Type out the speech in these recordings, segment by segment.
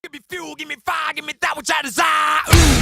Give me fuel, give me fire, give me that which I desire. Ooh.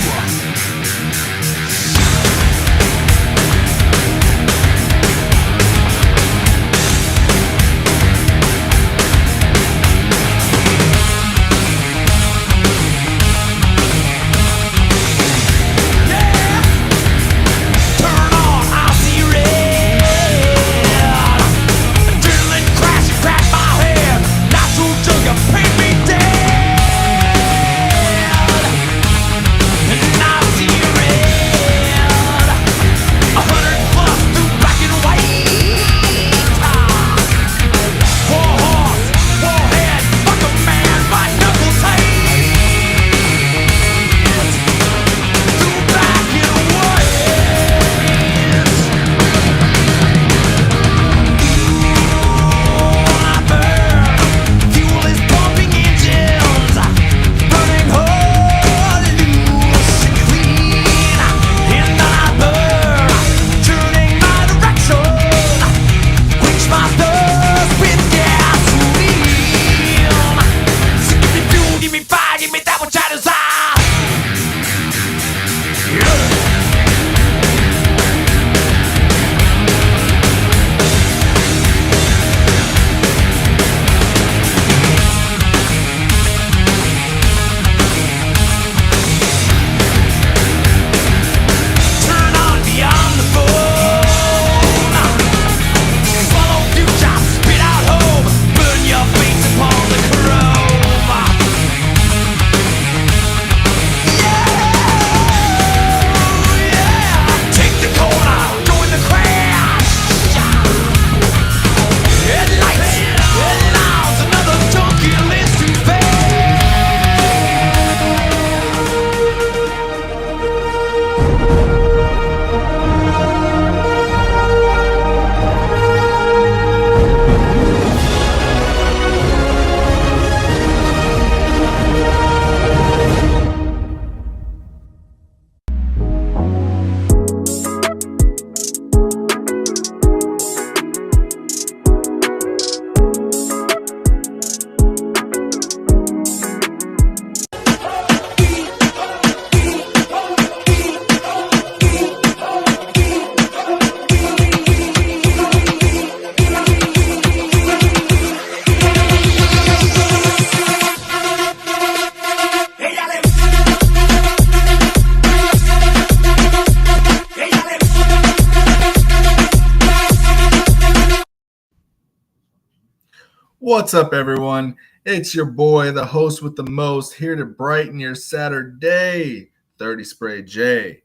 What's up, everyone? It's your boy, the host with the most, here to brighten your Saturday, 30 Spray J.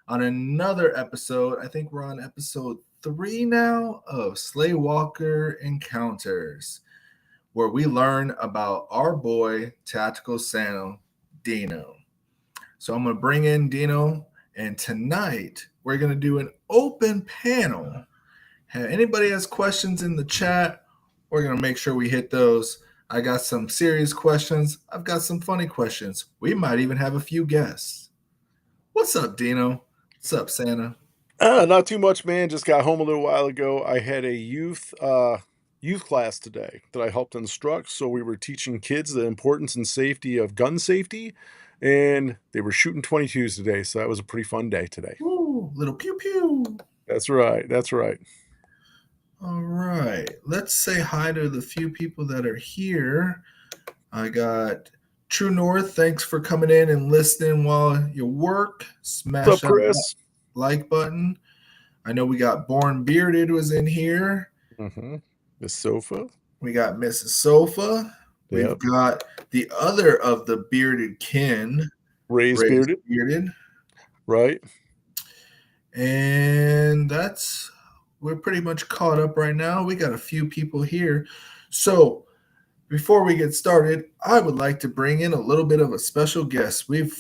On another episode, I think we're on episode 3 now of Sleighwalker Encounters, where we learn about our boy, Tactical Santa, Dino. So I'm going to bring in Dino, and tonight we're going to do an open panel. Anybody has questions in the chat, we're going to make sure we hit those. I got some serious questions. I've got some funny questions. We might even have a few guests. What's up, Dino? What's up, Santa? Not too much, man. Just got home a little while ago. I had a youth class today that I helped instruct. So we were teaching kids the importance and safety of gun safety, and they were shooting 22s today. So that was a pretty fun day today. Ooh, little pew pew. That's right. That's right. All right. Let's say hi to the few people that are here. I got True North. Thanks for coming in and listening while you work. Smash What's up, that Chris? like button. I know we got Born Bearded was in here. Mm-hmm. The sofa. We got Mrs. Sofa. Yep. We've got the other of the bearded kin. Raised Bearded. Right. And we're pretty much caught up right now. We got a few people here. So before we get started, I would like to bring in a little bit of a special guest. We've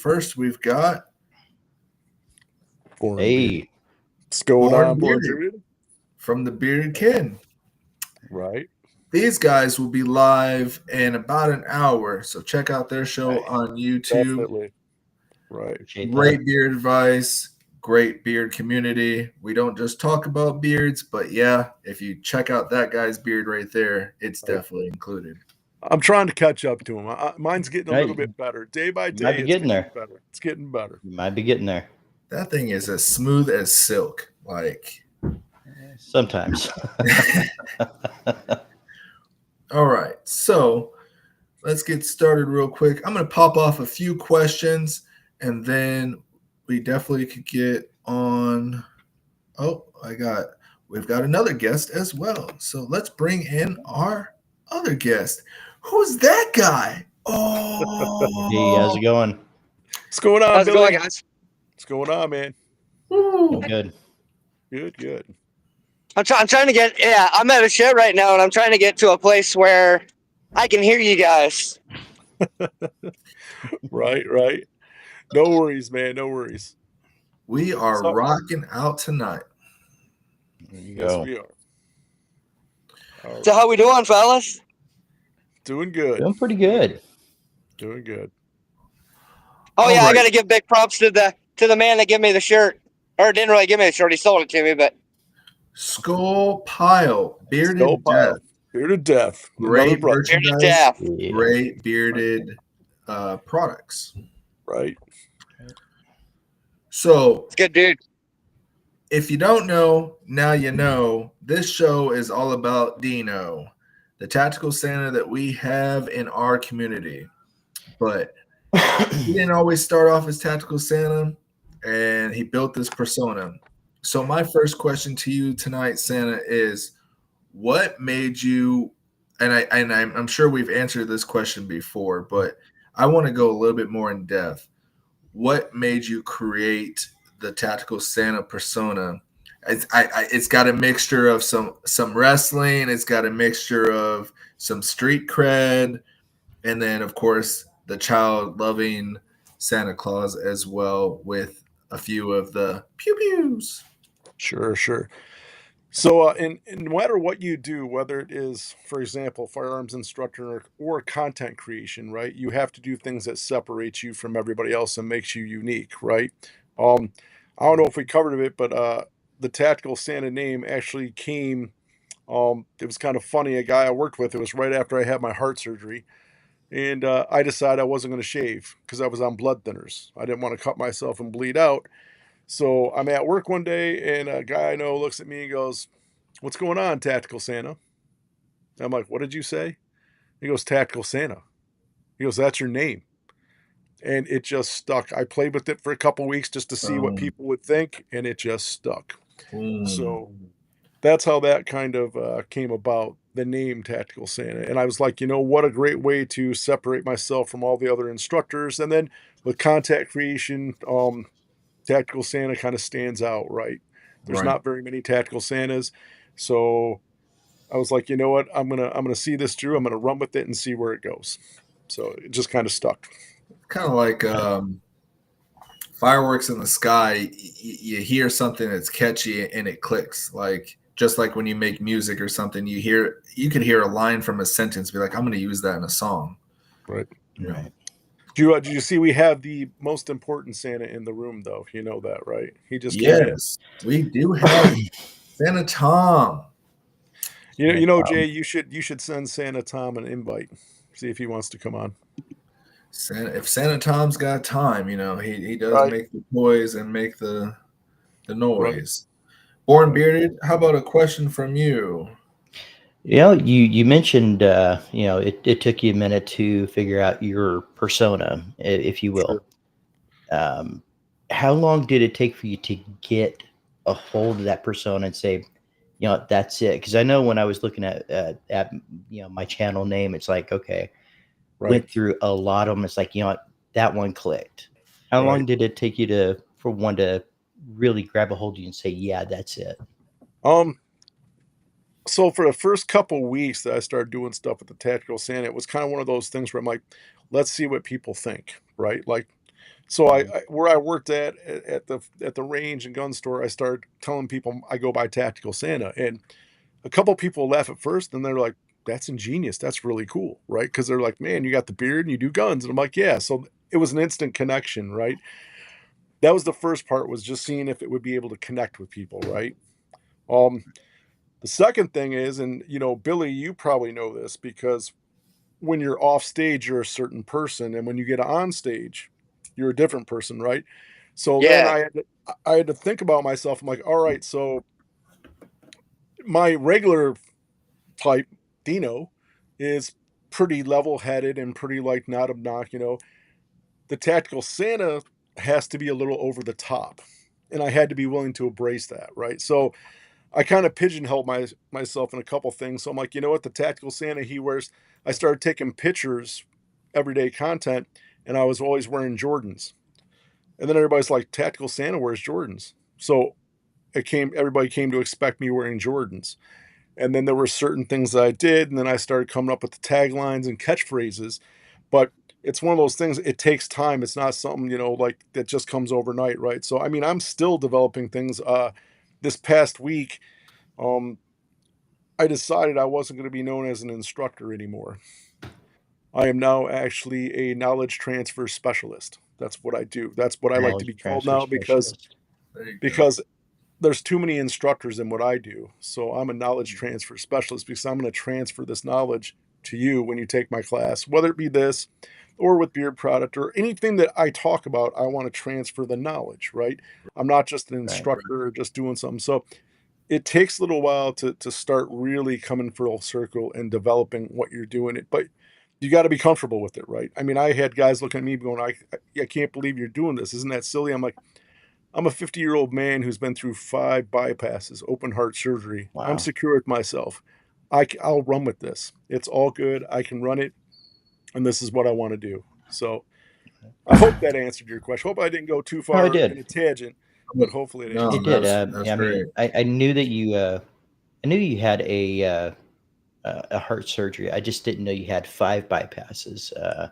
got Born Hey, Bearded. What's going Born on, Born Bearded. Bearded? From the Bearded Kin. Right. These guys will be live in about an hour, so check out their show on YouTube. Definitely. Right. Great beard advice, great beard community. We don't just talk about beards, but yeah, if you check out that guy's beard right there, it's definitely included. I'm trying to catch up to him. Mine's getting a No, little bit better. Day by you might day, be it's getting getting there. better. It's getting better. You might be getting there. That thing is as smooth as silk. Like, Sometimes. all right. So let's get started real quick. I'm going to pop off a few questions and then we definitely could get on. Oh, we've got another guest as well. So let's bring in our other guest. Who's that guy? Hey, how's Oh, it going? What's going on, How's it Billy? going, guys? What's going on, man? woo. Good. Good. I'm trying to get. Yeah, I'm at a show right now, and I'm trying to get to a place where I can hear you guys. Right. No worries, man. No worries. We are So- rocking out tonight. There you Yes, go. we are. All So right. how we doing, fellas? Doing good. Doing pretty good. Doing good. Oh All yeah, I right. got to give big props to the man that gave me the shirt, or didn't really give me the shirt. He sold it to me, but Skull Pile, Bearded Skull Pile. Death. Bearded Death. Another Great brother. bearded merchandise, death. Yeah. great bearded products. Right. So It's good, dude. if you don't know, now you know. This show is all about Dino, the tactical Santa that we have in our community. But he didn't always start off as tactical Santa, and he built this persona. So my first question to you tonight, Santa, is what made you? I'm sure we've answered this question before, but I want to go a little bit more in depth. What made you create the tactical Santa persona? It's got a mixture of some wrestling. It's got a mixture of some street cred, and then of course the child loving Santa Claus as well, with a few of the pew pews. Sure. So, in no matter what you do, whether it is, for example, firearms instructor or content creation, right, you have to do things that separate you from everybody else and makes you unique, right? I don't know if we covered it, but the tactical Santa name actually came. It was kind of funny. A guy I worked with, it was right after I had my heart surgery, and I decided I wasn't going to shave because I was on blood thinners. I didn't want to cut myself and bleed out. So I'm at work one day, and a guy I know looks at me and goes, "What's going on, Tactical Santa?" I'm like, "What did you say?" He goes, "Tactical Santa." He goes, "That's your name." And it just stuck. I played with it for a couple weeks just to see what people would think, and it just stuck. So that's how that kind of came about, the name Tactical Santa. And I was like, what a great way to separate myself from all the other instructors. And then with content creation, Tactical Santa kind of stands out, right? There's Right. not very many Tactical Santas. So I was like, you know what? I'm gonna see this through. I'm gonna run with it and see where it goes. So it just kind of stuck. Kind of like fireworks in the sky. You hear something that's catchy and it clicks. Like just like when you make music or something, you could hear a line from a sentence, be like, I'm going to use that in a song. Right. Right. Did you see we have the most important Santa in the room, though? You know that, right? He just came in. Yes, we do have Santa Tom. Jay, you should send Santa Tom an invite. See if he wants to come on. If Santa Tom's got time, he does Right. make the toys and make the noise. Born Bearded, how about a question from you? You mentioned it took you a minute to figure out your persona, if you will. Sure. How long did it take for you to get a hold of that persona and say, that's it? Because I know when I was looking at my channel name, it's like, okay, went through a lot of them. It's like, that one clicked. How long did it take you for one to really grab a hold of you and say, yeah, that's it? So for the first couple weeks that I started doing stuff with the Tactical Santa, it was kind of one of those things where I'm like, let's see what people think, right? Like, so I where I worked at the range and gun store, I started telling people I go by Tactical Santa, and a couple people laugh at first, and they're like, "That's ingenious. That's really cool," right? Because they're like, "Man, you got the beard and you do guns," and I'm like, "Yeah." So it was an instant connection, right? That was the first part, was just seeing if it would be able to connect with people, right? The second thing is, and Billy, you probably know this because when you're off stage, you're a certain person, and when you get on stage, you're a different person, right? So then Yeah. I had to think about myself. I'm like, all right, so my regular type Dino is pretty level-headed and pretty like not obnoxious. The tactical Santa has to be a little over the top, and I had to be willing to embrace that, right? So I kind of pigeonholed myself in a couple things. So I'm like, you know what? The tactical Santa he wears. I started taking pictures, everyday content, and I was always wearing Jordans. And then everybody's like, tactical Santa wears Jordans. So everybody came to expect me wearing Jordans. And then there were certain things that I did, and then I started coming up with the taglines and catchphrases. But it's one of those things, it takes time. It's not something, like that just comes overnight, right? So I mean, I'm still developing things. This past week, I decided I wasn't going to be known as an instructor anymore. I am now actually a knowledge transfer specialist. That's what I do. That's what I like to be Knowledge called transfer now because specialist. There you go. because there's too many instructors in what I do. So I'm a knowledge transfer specialist because I'm going to transfer this knowledge to you when you take my class, whether it be this or with beard product or anything that I talk about. I want to transfer the knowledge, right? I'm not just an instructor or just doing something. So it takes a little while to start really coming full circle and developing what you're doing it, but you got to be comfortable with it, right? I mean, I had guys looking at me going, I can't believe you're doing this. Isn't that silly? I'm like, I'm a 50-year-old man who's been through 5 bypasses, open heart surgery. Wow. I'm secure with myself. I'll run with this. It's all good. I can run it, and this is what I want to do. So I hope that answered your question. Hope I didn't go too far did. in a tangent, but hopefully it No, answered. It did. that's I mean, great. I knew that I knew you had a heart surgery. I just didn't know you had 5 bypasses. My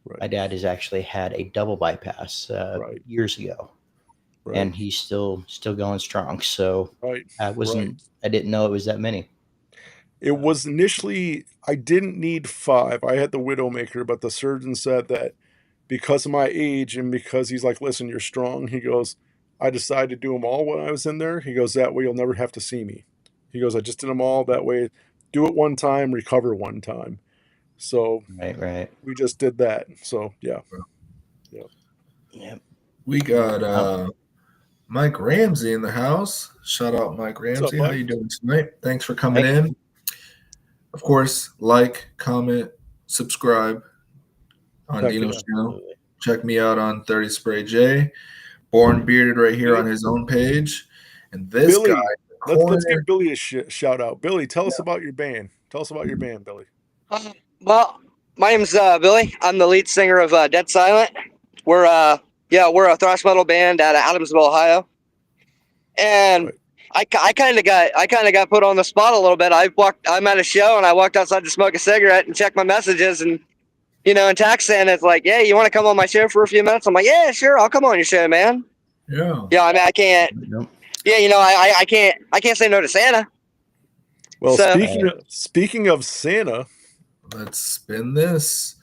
Right, dad has actually had a double bypass right, years ago, right, and he's still going strong. So right, I right. didn't know it was that many. It was initially, I didn't need 5. I had the Widowmaker, but the surgeon said that because of my age and because he's like, listen, you're strong. He goes, I decided to do them all when I was in there. He goes, that way you'll never have to see me. He goes, I just did them all. That way, do it one time, recover one time. So Right. we just did that. So yeah. Yep. We got Wow. Mike Ramsey in the house. Shout out Mike What's up, Ramsey. How bud? you doing tonight? Thanks for coming Mike. in. Of course, like, comment, subscribe on Heck Dino's yeah. channel. Absolutely. Check me out on 30 Spray J. Born Bearded right here on his own page. And this guy, Billy, the let's corner. give Billy a shout out. Billy, tell us about your band. Tell us about your band, Billy. Well, my name's Billy. I'm the lead singer of Dead Silent. We're a thrash metal band out of Adamsville, Ohio. And Right. I kind of got put on the spot a little bit. I'm at a show and I walked outside to smoke a cigarette and check my messages and and text and it's like, yeah, you want to come on my show for a few minutes? I'm like, yeah, sure, I'll come on your show, man. Yeah. Yeah, I mean, I can't. Nope. Yeah, I can't say no to Santa. Well, So speaking of Santa, Let's spin this.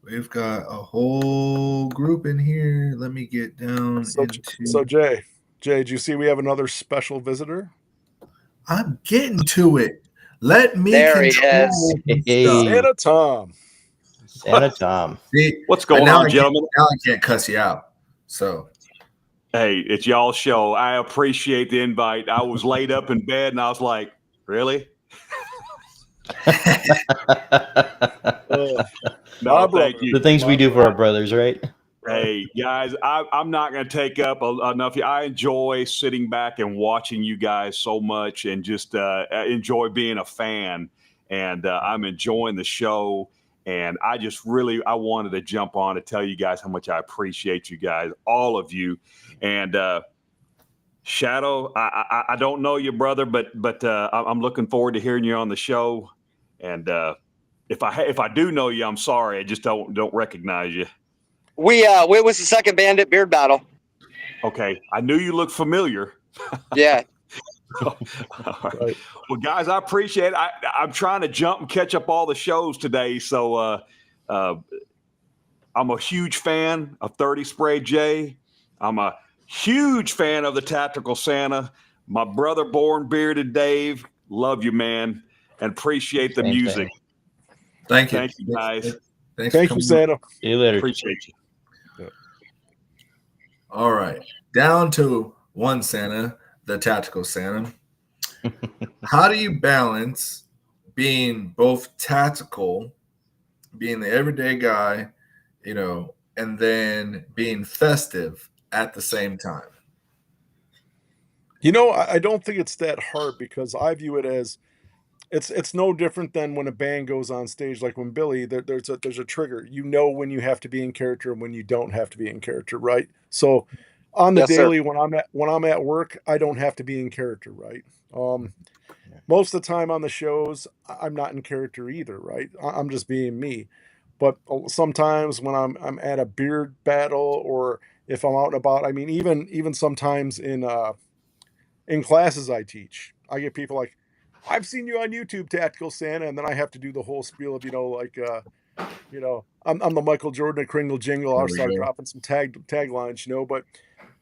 We've got a whole group in here. Let me get down so into. Jay, do you see we have another special visitor? I'm getting to it. Let me there he is. control some Hey. stuff. Santa Tom. Santa Tom. See, What's going now on, gentlemen? Now I can't cuss you out. So Hey, it's y'all's show. I appreciate the invite. I was laid up in bed and I was like, really? No, thank you. The things we do for our brothers, right? Hey, guys, I'm not going to take up enough. I enjoy sitting back and watching you guys so much and just enjoy being a fan. And I'm enjoying the show. And I wanted to jump on to tell you guys how much I appreciate you guys, all of you. And Shadow, I don't know you, brother, but I'm looking forward to hearing you on the show. And if I do know you, I'm sorry. I just don't recognize you. We was the second Bandit Beard Battle. Okay, I knew you looked familiar. Yeah. All right. Well, guys, I appreciate it. I'm trying to jump and catch up all the shows today. So I'm a huge fan of 30 Spray J. I'm a huge fan of the Tactical Santa. My brother, Born Bearded Dave, love you, man, and appreciate the Same music. thing. Thank you. Thank you, guys. Thanks Thank for you, coming. Santa. See you later. Appreciate you. All right. Down to one Santa, the tactical Santa. How do you balance being both tactical, being the everyday guy, and then being festive at the same time? I don't think it's that hard because I view it as it's no different than when a band goes on stage. Like when Billy, there's a trigger. You know when you have to be in character and when you don't have to be in character, right? So on the Yes, sir. daily, when I'm at work, I don't have to be in character, right? Most of the time on the shows, I'm not in character either, right? I'm just being me. But sometimes when I'm at a beard battle or if I'm out and about, I mean, even sometimes in classes I teach, I get people like, I've seen you on YouTube, Tactical Santa, and then I have to do the whole spiel of, I'm the Michael Jordan of Kringle Jingle. I'll There we start go. dropping some taglines, but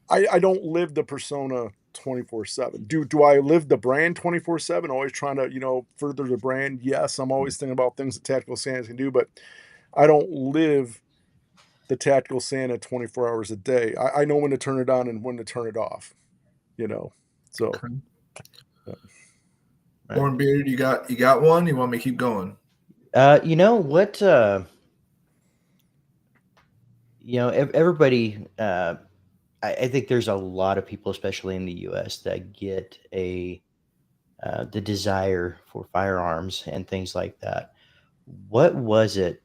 I don't live the persona 24/7. Do I live the brand 24/7? Always trying to, further the brand. Yes, I'm always thinking about things that Tactical Santa can do, but I don't live the Tactical Santa 24 hours a day. I know when to turn it on and when to turn it off, so. Okay. Hornbeard, you got one? You want me to keep going? You know what? Everybody. I think there's a lot of people, especially in the U.S., that get the desire for firearms and things like that. What was it?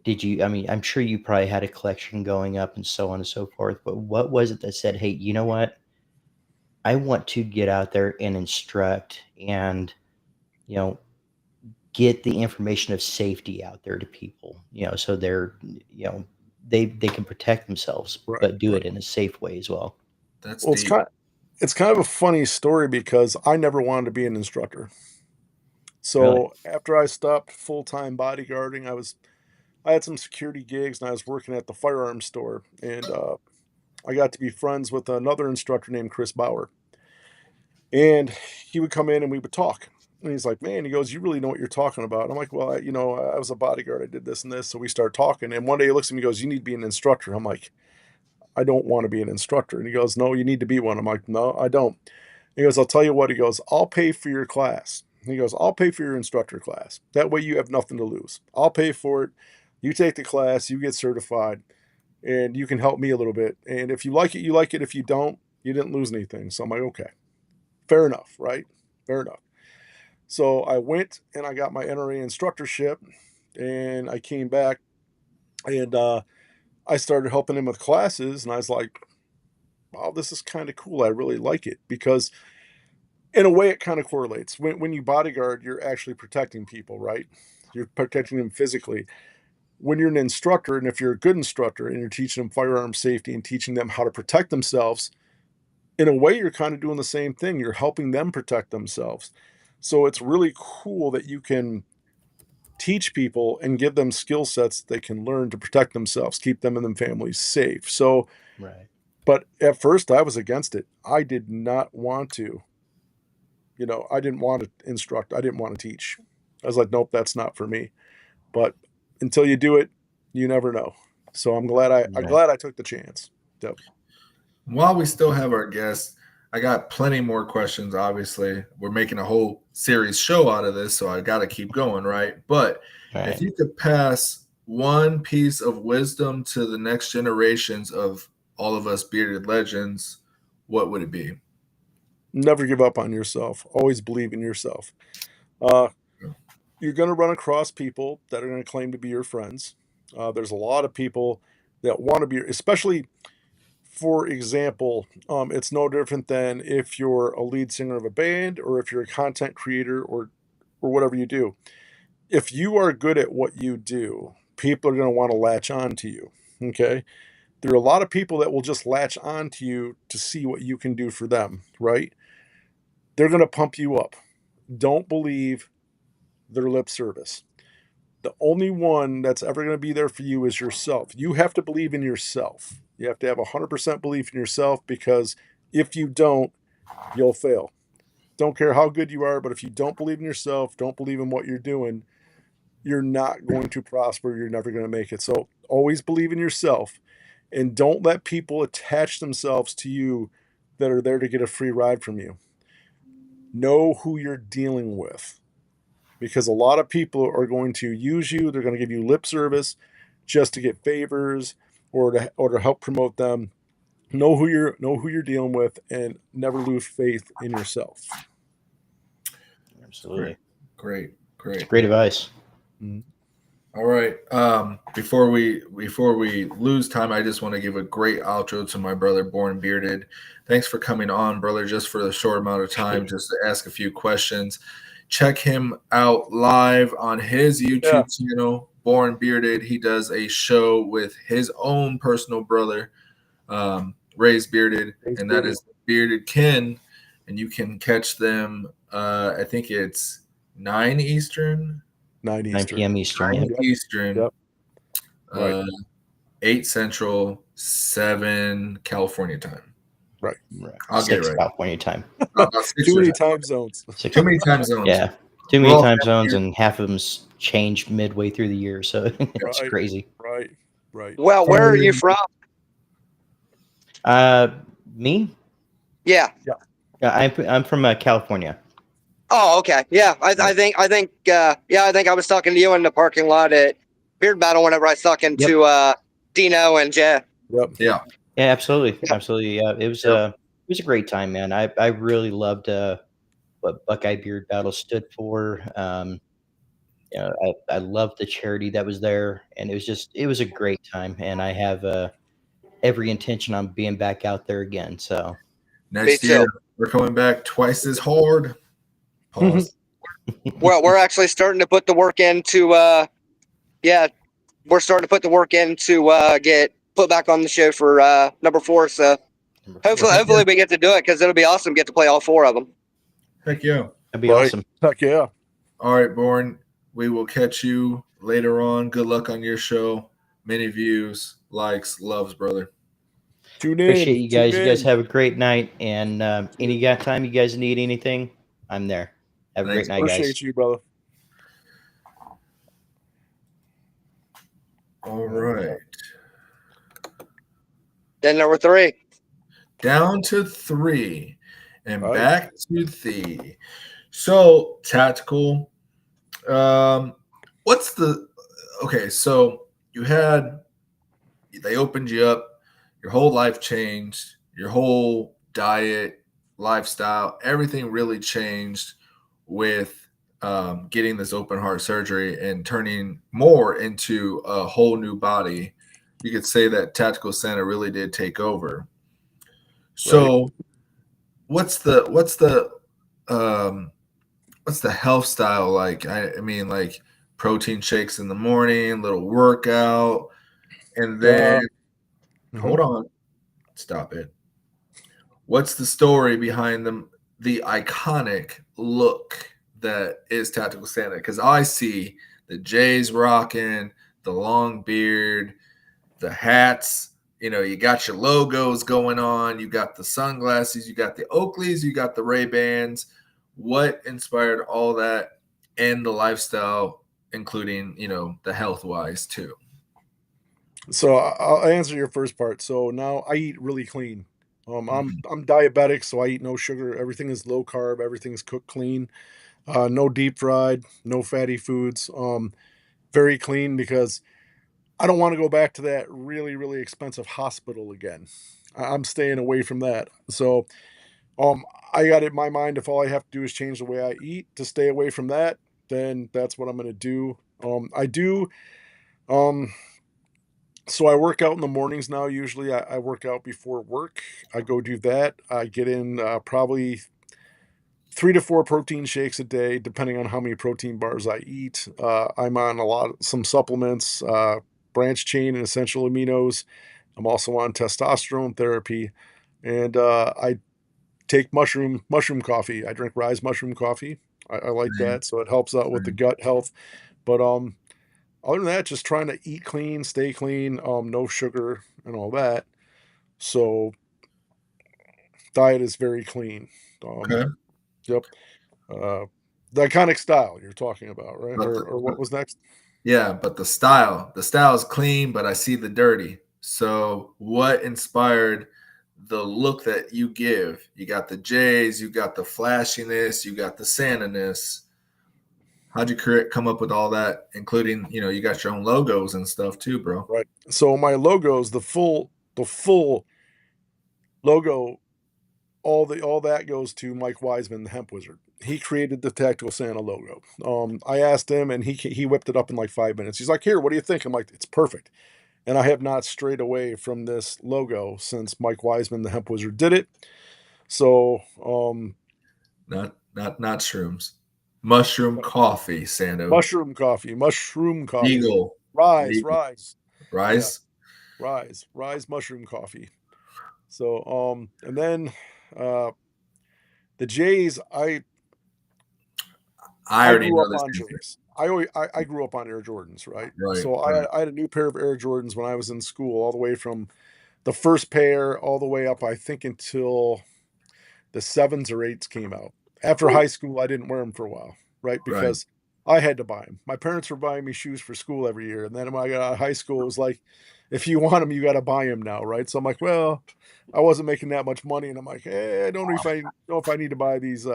I mean, I'm sure you probably had a collection going up and so on and so forth, but what was it that said, hey, you know what? I want to get out there and instruct and, you know, get the information of safety out there to people, so they can protect themselves, Right, but do right. it in a safe way as well. That's Well, deep. it's kind of a funny story because I never wanted to be an instructor. So Really? after I stopped full-time bodyguarding, I had some security gigs and I was working at the firearms store, and I got to be friends with another instructor named Chris Bauer. And he would come in and we would talk. And he's like, "Man," he goes, "you really know what you're talking about." I'm like, "Well, I was a bodyguard. I did this and this." So we start talking. And one day he looks at me and goes, "You need to be an instructor." I'm like, "I don't want to be an instructor." And he goes, "No, you need to be one." I'm like, "No, I don't." He goes, "I'll tell you what." He goes, "I'll pay for your class." He goes, "I'll pay for your instructor class. That way you have nothing to lose. I'll pay for it. You take the class, you get certified, and you can help me a little bit. And if you like it, you like it. If you don't, you didn't lose anything." So I'm like, "Okay, fair enough, right? Fair enough." So I went and I got my NRA instructorship, and I came back and I started helping him with classes, and I was like, "Wow, this is kind of cool. I really like it," because in a way it kind of correlates. When you bodyguard, you're actually protecting people, right? You're protecting them physically. When you're an instructor, and if you're a good instructor and you're teaching them firearm safety and teaching them how to protect themselves, in a way you're kind of doing the same thing. You're helping them protect themselves. So it's really cool that you can teach people and give them skill sets they can learn to protect themselves, keep them and their families safe. So, Right. but at first I was against it. I did not want to, I didn't want to instruct. I didn't want to teach. I was like, nope, that's not for me. But until you do it, you never know. So I'm glad I'm Right. glad I took the chance. So, While we still have our guests, I got plenty more questions. Obviously, we're making a whole series show out of this, so I got to keep going, right? But if Right. you could pass one piece of wisdom to the next generations of all of us bearded legends, what would it be? never give up on yourself. Always believe in yourself. You're going to run across people that are going to claim to be your friends. There's a lot of people that want to be, especially, for example, it's no different than if you're a lead singer of a band or if you're a content creator or whatever you do. If you are good at what you do, people are going to want to latch on to you. Okay. There are a lot of people that will just latch on to you to see what you can do for them, right? They're going to pump you up. Don't believe their lip service. The only one that's ever going to be there for you is yourself. You have to believe in yourself. You have to have 100% belief in yourself, because if you don't, you'll fail. Don't care how good you are, but if you don't believe in yourself, don't believe in what you're doing, you're not going to prosper. You're never going to make it. So always believe in yourself, and don't let people attach themselves to you that are there to get a free ride from you. Know who you're dealing with, because a lot of people are going to use you. They're going to give you lip service just to get favors or to help promote them. Know who you're dealing with, and never lose faith in yourself. Absolutely. Great. It's great advice. All right. Before we lose time, I just want to give a great outro to my brother, Born Bearded. Thanks for coming on, brother, just for the short amount of time, just to ask a few questions. Check him out live on his YouTube channel, Born Bearded. He does a show with his own personal brother, Ray's Bearded, and that is Bearded Kin. And you can catch them, I think it's 9 Eastern. 9 p.m. Eastern. 9 Eastern. Yep. Right. 8 Central, 7 California time. Right. I'll 6 get it right. California time. Too many time zones. Too many time zones. Yeah. Too many time zones, and half of them's changed midway through the year, so it's crazy. Right. Well, where are you from? Me? Yeah. I'm from California. Oh, okay. Yeah, I think I was talking to you in the parking lot at Beard Battle whenever I was talking to Dino and Jay. Yep. Yeah. Yeah, absolutely. Yeah, it was a great time, man. I really loved what Buckeye Beard Battle stood for. I loved the charity that was there, and it was a great time, and I have every intention on being back out there again. So next year we're coming back twice as hard. Pause. Well, we're actually starting to put the work into we're starting to put the work in to get put back on the show for number 4. So hopefully we get to do it, because it'll be awesome to get to play all 4 of them. Heck yeah. That'd be awesome. Heck yeah. All right, Born. We will catch you later on. Good luck on your show. Many views, likes, loves, brother. Tune in. Appreciate you guys. You guys have a great night. And any time you guys need anything, I'm there. Have a great night, guys. Appreciate you, brother. All right. Then number 3. Down to 3 and back to the. So tactical. What's the okay? So they opened you up. Your whole life changed. Your whole diet, lifestyle, everything really changed with getting this open heart surgery and turning more into a whole new body. You could say that Tactical Santa really did take over. So what's the health style like? I mean, like protein shakes in the morning, little workout, and then hold on, stop it. What's the story behind the iconic look that is Tactical Santa? Because I see the J's rocking, the long beard, the hats. You know, you got your logos going on. You got the sunglasses. You got the Oakleys. You got the Ray-Bans. What inspired all that and the lifestyle, including, the health-wise too? So I'll answer your first part. So now I eat really clean. I'm diabetic, so I eat no sugar. Everything is low carb. Everything's cooked clean. No deep fried. No fatty foods. Very clean, because I don't want to go back to that really, really expensive hospital again. I'm staying away from that. So I got it in my mind, if all I have to do is change the way I eat to stay away from that, then that's what I'm going to do. So I work out in the mornings now. Usually I work out before work. I go do that. I get in probably 3 to 4 protein shakes a day, depending on how many protein bars I eat. I'm on some supplements, branch chain and essential aminos. I'm also on testosterone therapy, and I take mushroom coffee. I drink Rise mushroom coffee. I like that, so it helps out with the gut health. But other than that, just trying to eat clean, stay clean, no sugar and all that. So diet is very clean. Okay. Yep. The iconic style you're talking about, right? But Or what was next? Yeah, but the style is clean, but I see the dirty. So what inspired the look that you give? You got the J's, you got the flashiness, you got the Santa-ness. How'd you come up with all that, including, you got your own logos and stuff too, bro? Right. So my logos, the full logo, all that goes to Mike Wiseman, the hemp wizard. He created the Tactical Santa logo. I asked him, and he whipped it up in like 5 minutes. He's like, "Here, what do you think?" I'm like, "It's perfect." And I have not strayed away from this logo since Mike Wiseman, the hemp wizard, did it. So, Not shrooms. Mushroom coffee, Sando. mushroom coffee. Eagle. Rise. Yeah, rise mushroom coffee. So, and then the Jays, I already grew know up this on answer. Jays. I grew up on Air Jordans, right? Right, So right. I had a new pair of Air Jordans when I was in school, all the way from the first pair all the way up, I think, until the 7s or 8s came out. After high school, I didn't wear them for a while, right? Because I had to buy them. My parents were buying me shoes for school every year. And then when I got out of high school, it was like, if you want them, you got to buy them now, right? So I'm like, well, I wasn't making that much money. And I'm like, I don't know if I need to buy these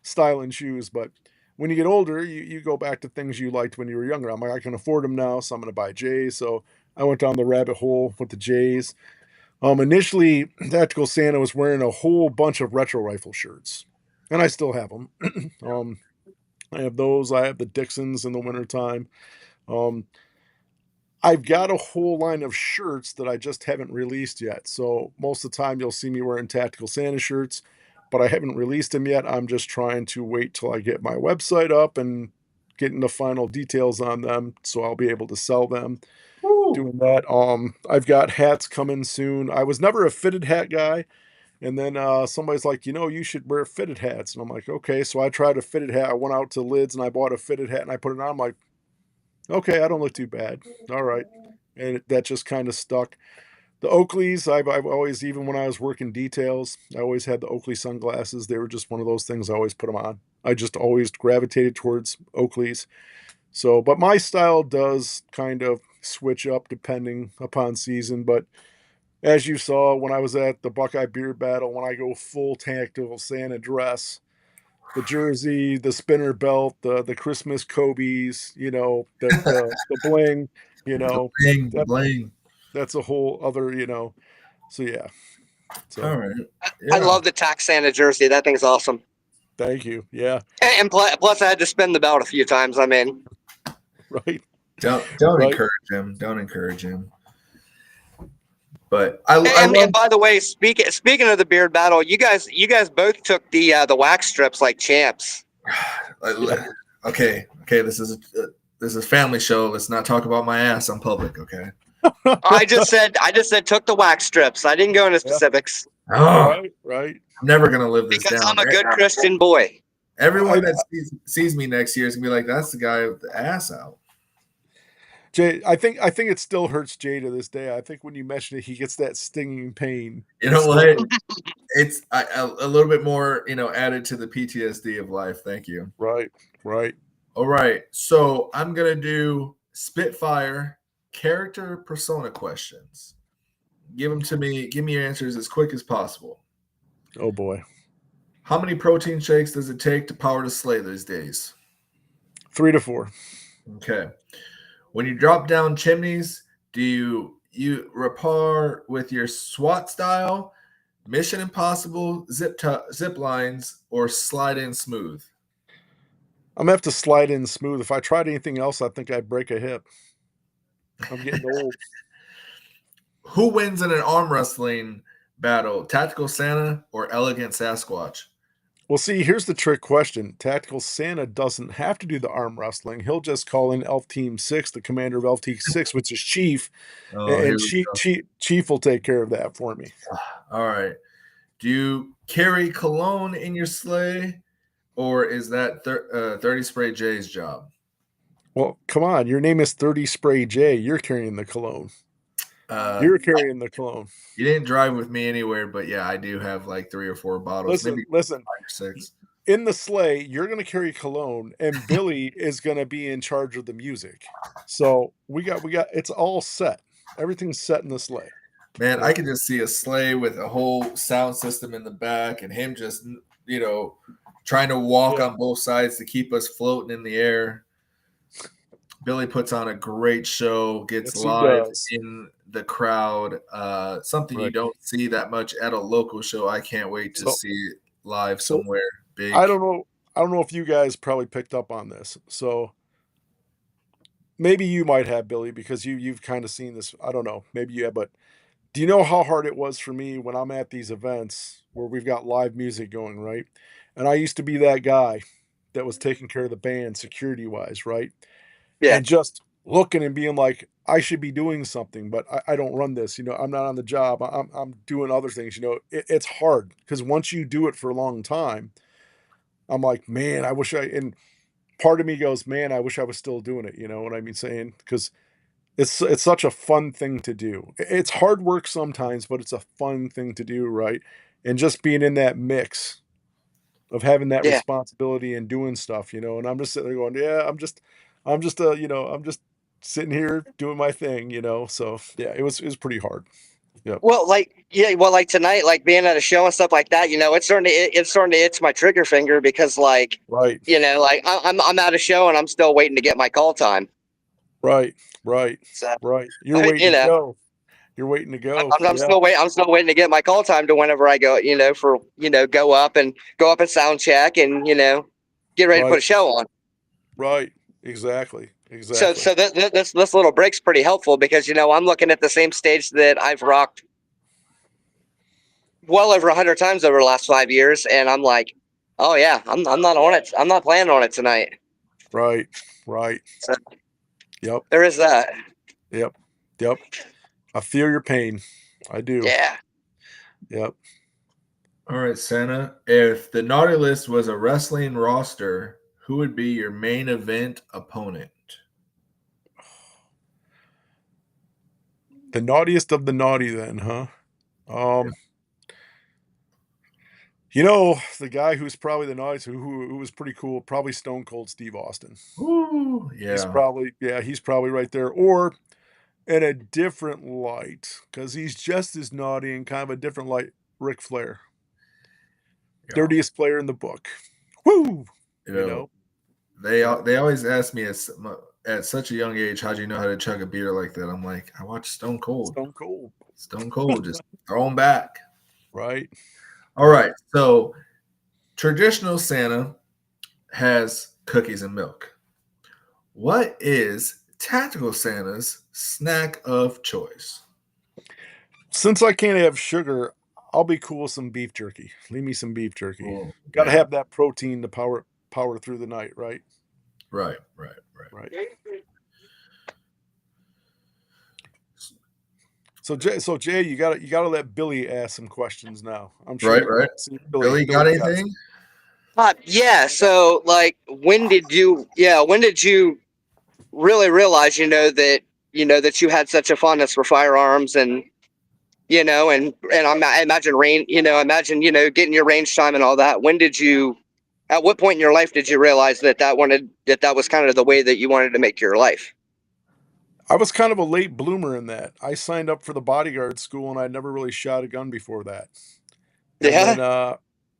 styling shoes. But when you get older, you go back to things you liked when you were younger. I'm like, I can afford them now, so I'm going to buy J's. So I went down the rabbit hole with the J's. Initially, Tactical Santa was wearing a whole bunch of retro rifle shirts, and I still have them. I have those. I have the Dixons in the wintertime. I've got a whole line of shirts that I just haven't released yet. So most of the time, you'll see me wearing Tactical Santa shirts, but I haven't released them yet. I'm just trying to wait till I get my website up and getting the final details on them, so I'll be able to sell them. Doing that. I've got hats coming soon. I was never a fitted hat guy, and then somebody's like, you should wear fitted hats, and I'm like, okay. So I tried a fitted hat. I went out to Lids and I bought a fitted hat and I put it on. I'm like, okay, I don't look too bad. All right, and that just kind of stuck. The Oakleys, I've always, even when I was working details, I always had the Oakley sunglasses. They were just one of those things. I always put them on. I just always gravitated towards Oakleys. So, but my style does kind of switch up depending upon season. But as you saw when I was at the Buckeye Beard Battle, when I go full Tactical Santa dress, the jersey, the spinner belt, the Christmas Kobe's, the bling, The that bling. that's a whole other. So yeah. So All right. I Yeah. love the Tax Santa jersey. That thing's awesome. thank you. Yeah. And plus, I had to spin the belt a few times. I mean, Right. Don't Right. encourage him. Don't encourage him. But I and love. by the way, speaking of the beard battle, you guys both took the wax strips like champs. Okay. This is a family show. Let's not talk about my ass on public. Okay. I just said took the wax strips. I didn't go into specifics. Oh, Right. I'm never gonna live this Because down. I'm a good Christian boy. Everyone that sees me next year is gonna be like, "That's the guy with the ass out." Jay, I think it still hurts Jay to this day. I think when you mention it, he gets that stinging pain. You know what? It's a little bit more, added to the PTSD of life. Thank you. Right. All right. So I'm gonna do Spitfire character persona questions. Give them to me. Give me your answers as quick as possible. Oh boy. How many protein shakes does it take to power to slay these days? 3 to 4. Okay. When you drop down chimneys, do you rappar with your SWAT style, Mission Impossible, zip lines, or slide in smooth? I'm gonna have to slide in smooth. If I tried anything else, I think I'd break a hip. I'm getting old. Who wins in an arm wrestling battle, Tactical Santa or Elegant Sasquatch? Well, see, here's the trick question. Tactical Santa doesn't have to do the arm wrestling. He'll just call in Elf Team 6, the commander of Elf Team 6, which is Chief, and Chief will take care of that for me. All right. Do you carry cologne in your sleigh, or is that 30 Spray J's job? Well, come on. Your name is 30 Spray J. You're carrying the cologne. You're carrying the cologne. You didn't drive with me anywhere, but yeah, I do have like 3 or 4 bottles. Listen. 5 or 6. in the sleigh, you're gonna carry cologne, and Billy is gonna be in charge of the music. So we got it's all set. Everything's set in the sleigh. Man, I Yep. can just see a sleigh with a whole sound system in the back and him just, trying to walk Yeah. on both sides to keep us floating in the air. Billy puts on a great show, gets Yes, he live does. in the crowd. Something you Right. don't see that much at a local show. I can't wait to So see it live so somewhere I big. don't know if you guys probably picked up on this. So maybe you might have, Billy, because you've kind of seen this. I don't know. Maybe you have, but do you know how hard it was for me when I'm at these events where we've got live music going, right? And I used to be that guy that was taking care of the band security wise, right? Yeah. And just looking and being like, I should be doing something, but I don't run this. I'm not on the job. I'm doing other things. It's hard because once you do it for a long time, I'm like, man, I wish I. And part of me goes, man, I wish I was still doing it. You know what I mean? Saying because it's such a fun thing to do. It's hard work sometimes, but it's a fun thing to do, right? And just being in that mix of having that Yeah. responsibility and doing stuff, and I'm just sitting there going, yeah, I'm just sitting here doing my thing, So yeah, it was pretty hard. Yep. Well, like tonight, like being at a show and stuff like that, it's starting to itch my trigger finger because, like, Right. like I'm at a show and I'm still waiting to get my call time. Right. Right. So, Right. You're waiting to go. You're waiting to go. I'm Yeah. still waiting. I'm still waiting to get my call time to whenever I go, for go up and sound check and get ready to put Right. a show on. Right. Exactly. So Exactly. so this little break's pretty helpful because I'm looking at the same stage that I've rocked well over 100 times over the last 5 years, and I'm like, oh yeah, I'm not on it. I'm not playing on it tonight. Right. Right. So Yep. there is that. Yep. Yep. I feel your pain. I do. Yeah. Yep. All right, Santa. If the Naughty List was a wrestling roster, who would be your main event opponent? The naughtiest of the naughty then, huh? Um, the guy who's probably the naughtiest, who was pretty cool, probably Stone Cold Steve Austin. Ooh, yeah. He's probably right there. Or in a different light, because he's just as naughty in kind of a different light, Ric Flair. Yeah. Dirtiest player in the book. Woo! They always ask me at such a young age, how'd you know how to chug a beer like that? I'm like, I watched Stone Cold. Stone Cold. Stone Cold, just throw them back. Right. All right. So traditional Santa has cookies and milk. What is tactical Santa's snack of choice? Since I can't have sugar, I'll be cool with some beef jerky. Leave me some beef jerky. Oh, Got to yeah. have that protein to power through the night, right? Right. Right. So Jay, you gotta let Billy ask some questions now. I'm sure. Right. See, Billy got anything? Yeah. So, like, when did you really realize, that you had such a fondness for firearms and, I imagine, getting your range time and all that. At what point in your life did you realize that was kind of the way that you wanted to make your life? I was kind of a late bloomer in that. I signed up for the bodyguard school and I'd never really shot a gun before that. And Yeah.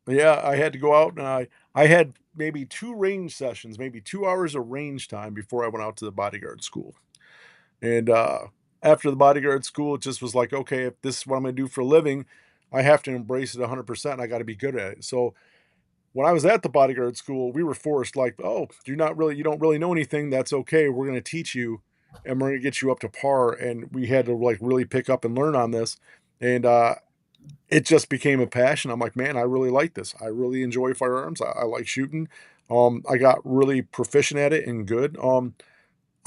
then I had to go out and I had maybe 2 range sessions, maybe 2 hours of range time before I went out to the bodyguard school. And after the bodyguard school, it just was like, okay, if this is what I'm going to do for a living, I have to embrace it 100%. I got to be good at it. So when I was at the bodyguard school, we were forced like, oh, you don't really know anything. That's okay. We're going to teach you and we're going to get you up to par. And we had to like really pick up and learn on this. And it just became a passion. I'm like, man, I really like this. I really enjoy firearms. I like shooting. I got really proficient at it and good.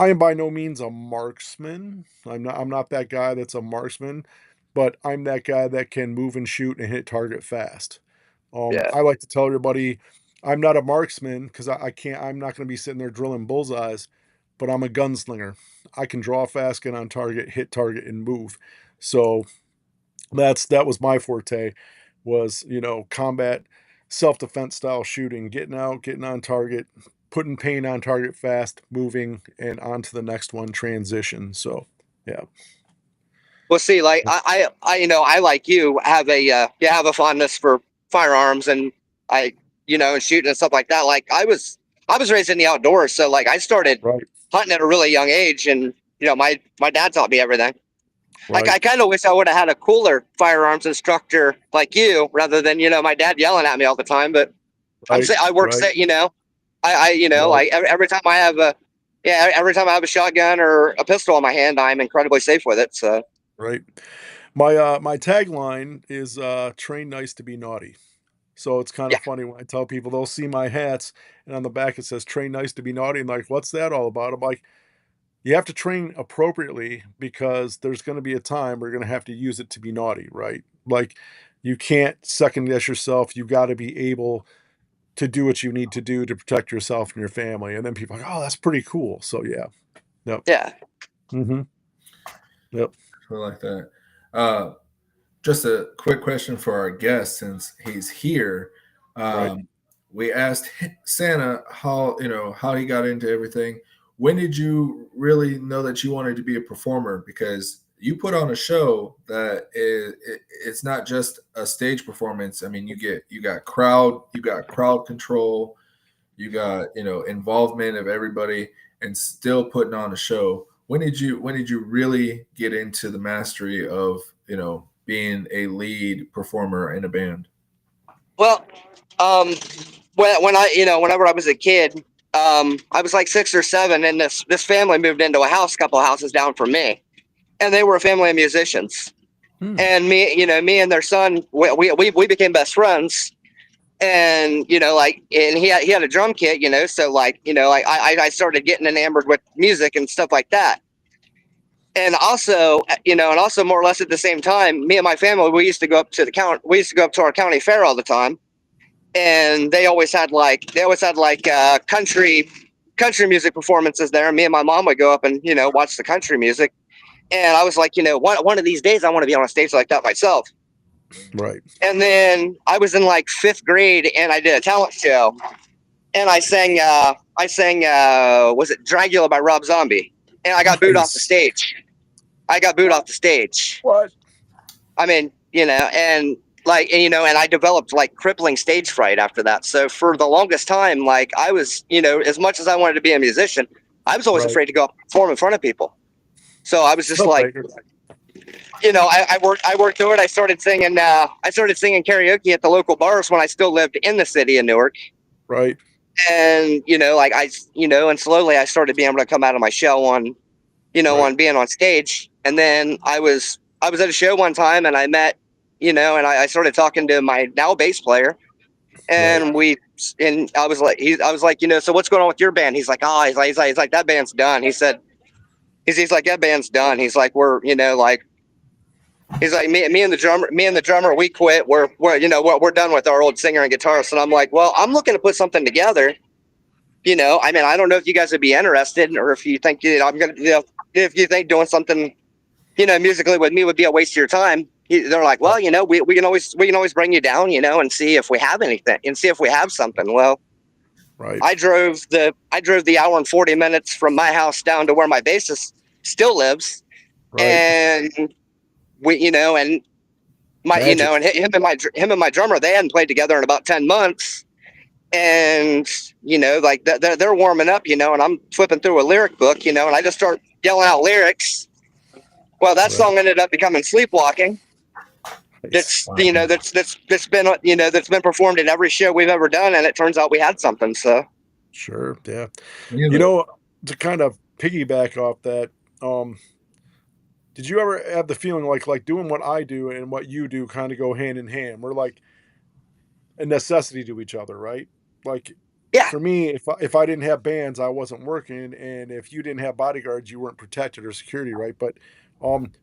I am by no means a marksman. I'm not that guy that's a marksman, but I'm that guy that can move and shoot and hit target fast. Yeah. I like to tell everybody I'm not a marksman because I'm not going to be sitting there drilling bullseyes, but I'm a gunslinger. I can draw fast, get on target, hit target, and move. So that was my forte was, combat, self-defense style shooting, getting out, getting on target, putting pain on target fast, moving, and on to the next one, transition. So, yeah. Well, see, like I like you have a fondness for firearms, and I, and shooting and stuff like that. Like I was raised in the outdoors, so like I started Right, hunting at a really young age, and my dad taught me everything. Like right, I kind of wish I would have had a cooler firearms instructor like you, rather than my dad yelling at me all the time. But I'm right, saying I work, right, right, like every time I have every time I have a shotgun or a pistol in my hand, I'm incredibly safe with it. So right. My tagline is train nice to be naughty. So it's kind yeah, of funny when I tell people they'll see my hats and on the back it says train nice to be naughty and like what's that all about? I'm like, you have to train appropriately because there's going to be a time where you're going to have to use it to be naughty, right? Like you can't second guess yourself. You got to be able to do what you need to do to protect yourself and your family. And then people are like, oh, that's pretty cool. So yeah. Yep. yeah. Mm-hmm. Yep. I like that. Uh, just a quick question for our guest since he's here. Right. We asked Santa how he got into everything. When did you really know that you wanted to be a performer? Because you put on a show that it's not just a stage performance. I mean, you got crowd control, you got involvement of everybody, and still putting on a show. When did you really get into the mastery of being a lead performer in a band? Well, um, when I whenever I was a kid, I was like 6 or 7, and this family moved into a house, a couple houses down from me, and they were a family of musicians. Hmm. And me and their son, we became best friends. And and he had a drum kit, so like I started getting enamored with music and stuff like that. And also, more or less at the same time, me and my family, we used to go up to our county fair all the time, and they always had like country music performances there. Me and my mom would go up and watch the country music. And I was like, one of these days I want to be on a stage like that myself. Right. And then I was in like 5th grade, and I did a talent show, and was it Dragula by Rob Zombie? And I got booed off the Nice. stage. I got booed off the stage. What? I mean, and I developed like crippling stage fright after that. So for the longest time, like I was, as much as I wanted to be a musician, I was always Right. afraid to go up and perform in front of people. So I was just No, like, I worked through it. I started singing karaoke at the local bars when I still lived in the city of Newark. right. And and slowly I started being able to come out of my shell on Right. on being on stage. And then I was at a show one time, and I met and I started talking to my now bass player, Right. and I was like so what's going on with your band? He's like, oh, he's like that band's done. He said he's like, that band's done. He's like, we're like he's like, me and the drummer, we quit. We're done with our old singer and guitarist. And I'm like, well, I'm looking to put something together. I mean, I don't know if you guys would be interested, or if you think I'm gonna, if you think doing something, musically with me would be a waste of your time. They're like, well, we can always bring you down, and see if we have anything, and see if we have something. Well, Right. I drove the hour and 40 minutes from my house down to where my bassist still lives, Right. and and my Magic. and him and my drummer, they hadn't played together in about 10 months. And like they're warming up, and I'm flipping through a lyric book, and I just start yelling out lyrics. Well, that Right. song ended up becoming Sleepwalking. Nice. That's been performed in every show we've ever done, and it turns out we had something. So Sure. Yeah. Yeah, To kind of piggyback off that, did you ever have the feeling like doing what I do and what you do kind of go hand in hand? We're like a necessity to each other, right? Like yeah, for me, if I didn't have bands, I wasn't working, and if you didn't have bodyguards, you weren't protected or security, right? But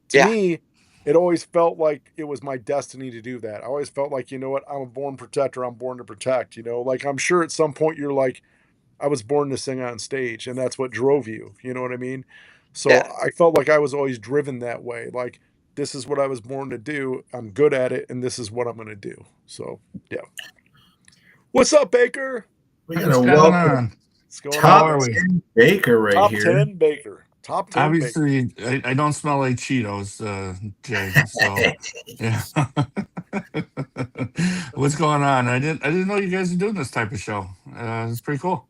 to yeah, me, it always felt like it was my destiny to do that. I always felt like, you know what, I'm a born protector. I'm born to protect. Like I'm sure at some point you're like, I was born to sing on stage, and that's what drove you. You know what I mean? So yeah. I felt like I was always driven that way. Like this is what I was born to do. I'm good at it, and this is what I'm going to do. So yeah. What's up, Baker? We're What's gonna going welcome on? What's going How Top are on? we? 10 Baker right Top here. 10 Baker. Top 10 Baker. Obviously, I don't smell like Cheetos, Jay. So, yeah. What's going on? I didn't know you guys are doing this type of show. It's pretty cool.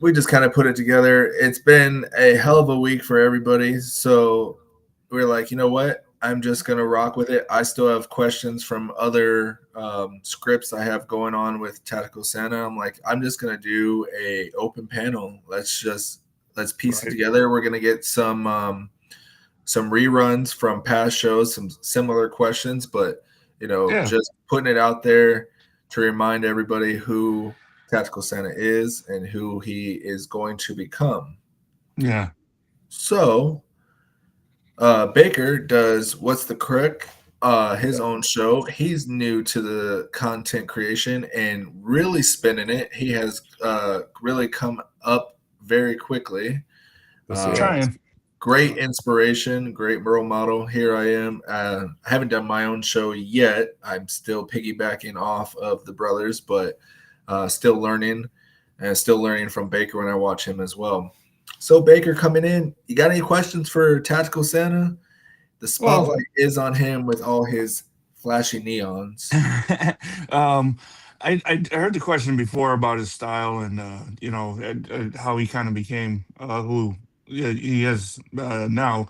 We just kind of put it together. It's been a hell of a week for everybody. So we're like, you know what? I'm just going to rock with it. I still have questions from other scripts I have going on with Tactical Santa. I'm like, I'm just going to do a open panel. Let's piece it together. We're going to get some reruns from past shows, some similar questions, but just putting it out there to remind everybody who Tactical Santa is and who he is going to become. Yeah. So Baker does What's the Crook, his own show. He's new to the content creation and really spinning it. He has really come up very quickly. Trying. Great inspiration, great role model. Here I am. I haven't done my own show yet. I'm still piggybacking off of the brothers, but still learning from Baker when I watch him as well. So Baker coming in, you got any questions for Tactical Santa? The spotlight is on him with all his flashy neons. I heard the question before about his style and how he kind of became who he is now,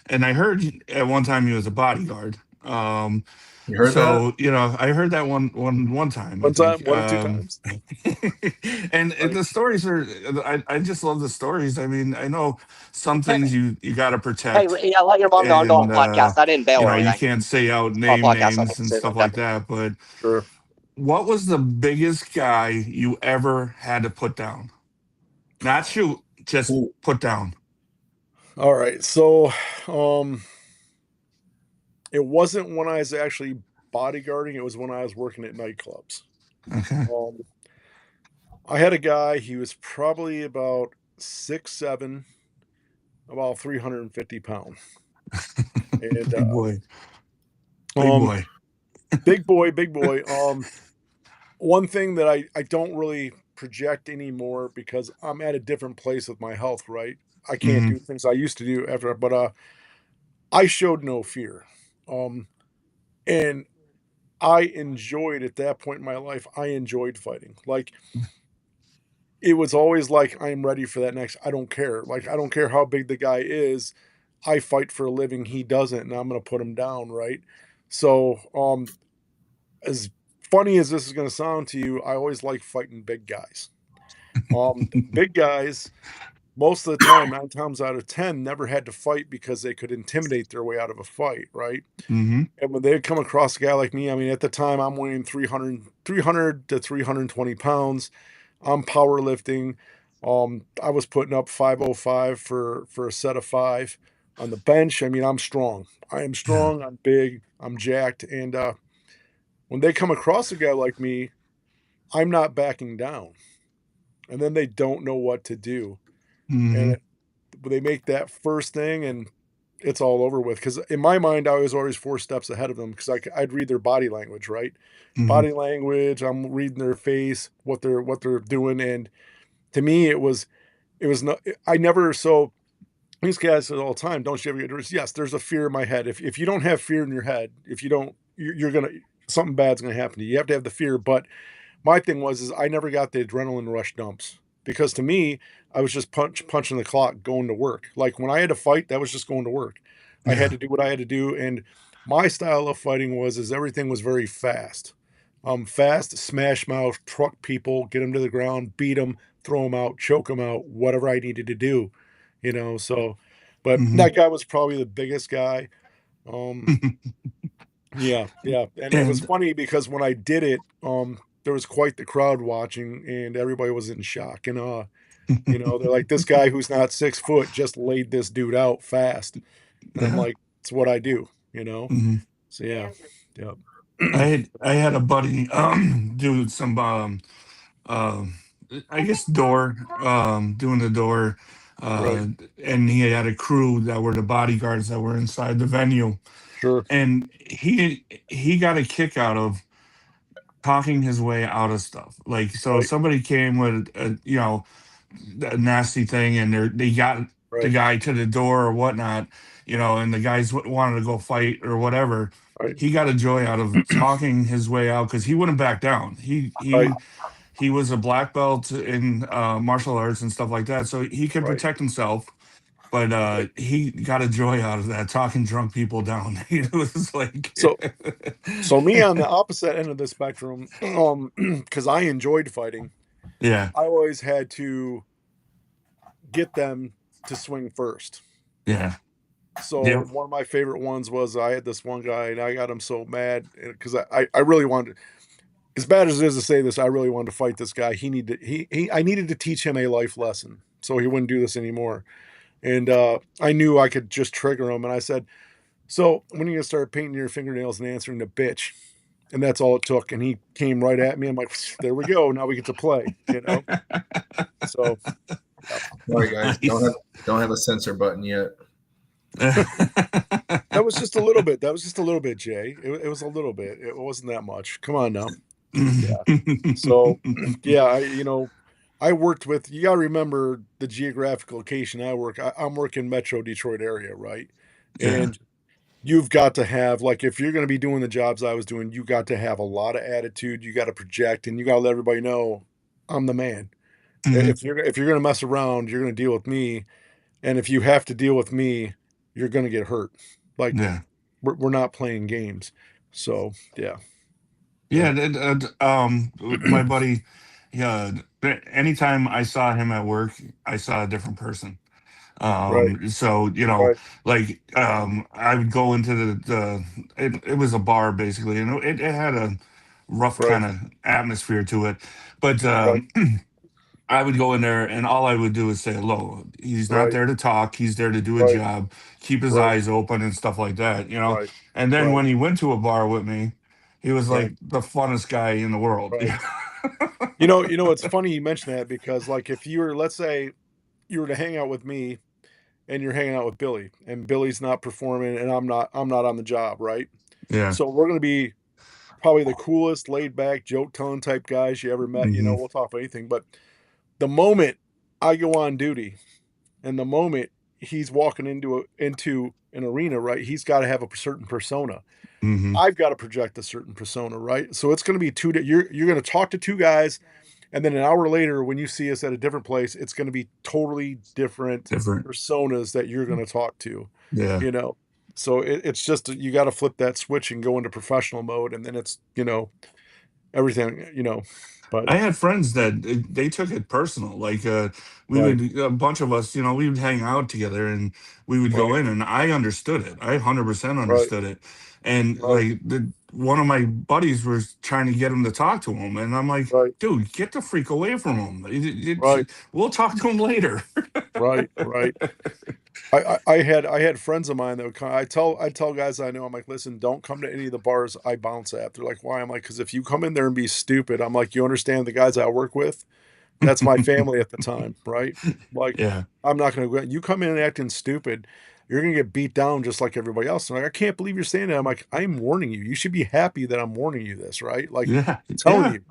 and I heard at one time he was a bodyguard. You heard that? I heard that one time. One I think. time, 1 or 2 times. And the stories are. I just love the stories. I mean, I know some things you got to protect. Hey, yeah, let your mom know I'm doing a podcast. I didn't bail or You anything. can't say out Oh, name podcast, I names can and say stuff that. like that. But Sure. what was the biggest guy you ever had to put down? Not shoot, just put down. All right. So, it wasn't when I was actually bodyguarding. It was when I was working at nightclubs. Okay. I had a guy. He was probably about 6'7", about 350 pounds. And, Big boy. Big boy. Big boy. One thing that I don't really project anymore because I'm at a different place with my health, right? I can't do things I used to do after, but I showed no fear. And I enjoyed at that point in my life, I enjoyed fighting. Like, it was always like, I'm ready for that next. I don't care. Like, I don't care how big the guy is. I fight for a living. He doesn't, and I'm going to put him down. Right. So, as funny as this is going to sound to you, I always like fighting big guys. Big guys, most of the time, 9 times out of 10, never had to fight because they could intimidate their way out of a fight, right? Mm-hmm. And when they come across a guy like me, I mean, at the time, I'm weighing 300 to 320 pounds. I'm powerlifting. I was putting up 505 for a set of 5 on the bench. I mean, I'm strong. I am strong. I'm big. I'm jacked. And when they come across a guy like me, I'm not backing down. And then they don't know what to do. And they make that first thing and it's all over with. Because in my mind, I was always 4 steps ahead of them because I'd read their body language, right? Body language. I'm reading their face, what they're doing. And to me, it was not, I never, so these guys say all the time, don't you ever get nervous? Yes, there's a fear in my head. If you don't have fear in your head, if you don't, you're going to, something bad's going to happen to you. You have to have the fear. But my thing is I never got the adrenaline rush dumps because to me, I was just punching the clock, going to work. Like when I had to fight, that was just going to work. I had to do what I had to do. And my style of fighting was everything was very fast. Fast, smash mouth, truck people, get them to the ground, beat them, throw them out, choke them out, whatever I needed to do, so, but that guy was probably the biggest guy. Yeah. And it was funny because when I did it, there was quite the crowd watching and everybody was in shock and they're like, this guy who's not 6 foot just laid this dude out fast. And I'm like, it's what I do, So yeah. I had a buddy do some I guess door doing the door Right. and he had a crew that were the bodyguards that were inside the venue. Sure. And he got a kick out of talking his way out of stuff. Like, so Right. somebody came with a nasty thing, and they got the Right. guy to the door or whatnot, and the guys wanted to go fight or whatever. Right. He got a joy out of talking his way out because he wouldn't back down. He Right. he he was a black belt in martial arts and stuff like that, so he could Right. protect himself. But Right. he got a joy out of that, talking drunk people down. It was like, So me on the opposite end of the spectrum, because I enjoyed fighting, yeah, I always had to get them to swing first. yeah, So yep, one of my favorite ones was I had this one guy and I got him so mad because I really wanted, as bad as it is to say this, I really wanted to fight this guy. I needed to teach him a life lesson so he wouldn't do this anymore. And I knew I could just trigger him. And I said, so when are you gonna start painting your fingernails and answering the bitch? And that's all it took. And he came right at me. I'm like, there we go. Now we get to play, So Sorry, guys. nice. Don't have a censor button yet. that was just a little bit. That was just a little bit, Jay. It was a little bit. It wasn't that much. Come on now. Yeah. So yeah, I worked with, you gotta remember the geographical location I work. I'm working Metro Detroit area, right? Yeah. And you've got to have, like, if you're gonna be doing the jobs I was doing, you got to have a lot of attitude, you gotta project, and you gotta let everybody know I'm the man. Mhm. If you're gonna mess around, you're gonna deal with me. And if you have to deal with me, you're gonna get hurt. Like, Yeah. we're not playing games. So yeah. Yeah. My buddy, yeah, anytime I saw him at work, I saw a different person. Right. So, Right. like, I would go into it was a bar basically, and it had a rough Right. kind of atmosphere to it. But Right. I would go in there, and all I would do is say hello. He's not Right. there to talk. He's there to do a Right. job, keep his Right. eyes open and stuff like that. Right. And then Right. when he went to a bar with me, he was Right. like the funnest guy in the world. Right. It's funny you mention that because, like, if you were, let's say, you were to hang out with me and you're hanging out with Billy and Billy's not performing and I'm not on the job, right? Yeah. So we're gonna be probably the coolest, laid back, joke telling type guys you ever met. Hmm. We'll talk about anything. But the moment I go on duty and the moment he's walking into an arena, right, he's got to have a certain persona. Hmm. I've got to project a certain persona, right? So it's going to be you're going to talk to two guys, and then an hour later, when you see us at a different place, it's going to be totally different Different. personas that you're going to talk to, Yeah. you know. So it's just you got to flip that switch and go into professional mode, and then it's everything. But I had friends that they took it personal. Like, we right, would a bunch of us, we would hang out together, and we would go right, in, and I understood it. I 100% right, understood it. And right, like one of my buddies was trying to get him to talk to him, and I'm like, right, dude, get the freak away from him. right, We'll talk to him later. right, right. I had friends of mine that would come. I tell guys I know, I'm like, listen, don't come to any of the bars I bounce at. They're like, why? I'm like, because if you come in there and be stupid, I'm like, you understand the guys I work with? That's my family at the time, right? Like, Yeah. I'm not gonna go. You come in and acting stupid, you're gonna get beat down just like everybody else. And like, I can't believe you're saying that. I'm like, I'm warning you. You should be happy that I'm warning you this, right? Like, Yeah. I'm telling Yeah. you,